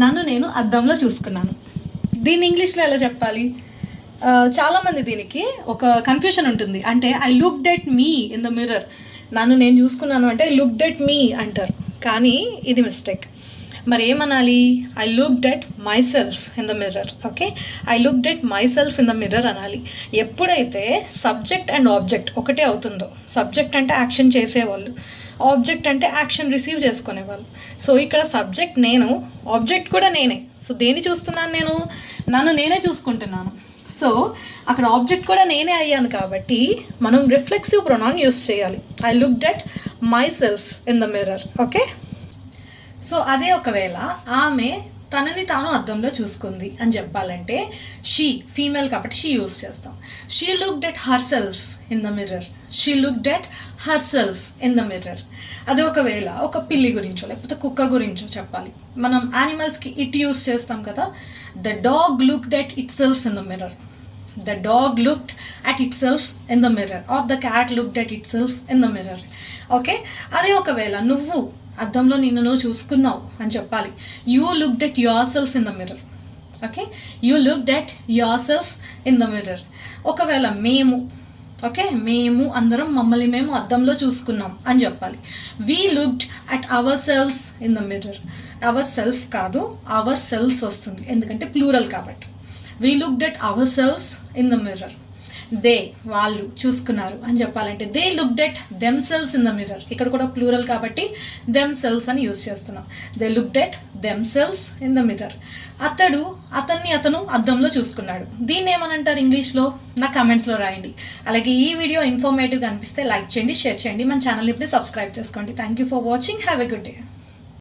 నన్ను నేను అద్దంలో చూసుకున్నాను. దీన్ని ఇంగ్లీష్లో ఎలా చెప్పాలి? చాలామంది దీనికి ఒక కన్ఫ్యూషన్ ఉంటుంది. అంటే I looked at me in the mirror. నన్ను నేను చూసుకున్నాను అంటే ఐ లుక్డ్ ఎట్ మీ అంటారు, కానీ ఇది మిస్టేక్. మరి ఏమనాలి? I looked at my self in the mirror. Okay, I looked at my self in the mirror అనాలి. ఎప్పుడైతే సబ్జెక్ట్ అండ్ ఆబ్జెక్ట్ ఒకటే అవుతుందో, సబ్జెక్ట్ అంటే యాక్షన్ చేసేవాళ్ళు, ఆబ్జెక్ట్ అంటే యాక్షన్ రిసీవ్ చేసుకునేవాళ్ళు. సో ఇక్కడ సబ్జెక్ట్ నేను, ఆబ్జెక్ట్ కూడా నేనే. సో దేన్ని చూస్తున్నాను? నేను నన్ను నేనే చూసుకుంటున్నాను. సో అక్కడ ఆబ్జెక్ట్ కూడా నేనే అయ్యాను కాబట్టి మనం రిఫ్లెక్సివ్ ప్రొనౌన్ యూస్ చేయాలి. I looked at my self in the mirror. Okay, so అదే ఒకవేళ ఆమె తనని తాను అద్దంలో చూసుకుంది అని చెప్పాలంటే షీ, ఫీమేల్ కాబట్టి షీ యూస్ చేస్తాం. She looked at her self in the mirror. She looked at her self in the mirror. అది ఒకవేళ ఒక పిల్లి గురించో లేకపోతే కుక్క గురించో చెప్పాలి. మనం యానిమల్స్కి ఇట్ యూస్ చేస్తాం కదా. The dog looked at it self in the mirror. The dog looked at itself in the mirror, or the cat looked at itself in the mirror. Okay, అదే ఒకవేళ నువ్వు అద్దంలో నిన్ను నువ్వు చూసుకున్నావు అని చెప్పాలి. You looked at your self in the mirror. Okay, you looked at your self in the mirror. ఒకవేళ మేము, ఓకే, మేము అందరం మమ్మల్ని మేము అద్దంలో చూసుకున్నాం అని చెప్పాలి. We looked at ourselves in the mirror. Ourself కాదు, అవర్ సెల్ఫ్స్ వస్తుంది, ఎందుకంటే ప్లూరల్ కాబట్టి. We looked at ourselves in the mirror. They, వాళ్ళు చూసుకున్నారు అని చెప్పాలంటే they looked at themselves in the mirror. ఇక్కడ కూడా ప్లూరల్ కాబట్టి themselves అని యూజ్ చేస్తున్నాం. They looked at themselves in the mirror. అతను అద్దంలో చూసుకున్నాడు. దీన్ని ఏమనంటారు ఇంగ్లీష్లో? నా కమెంట్స్లో రాయండి. అలాగే ఈ వీడియో ఇన్ఫర్మేటివ్గా అనిపిస్తే లైక్ చేయండి, షేర్ చేయండి, మన ఛానల్ని ఇప్పుడే సబ్స్క్రైబ్ చేసుకోండి. Thank you for watching. Have a good day.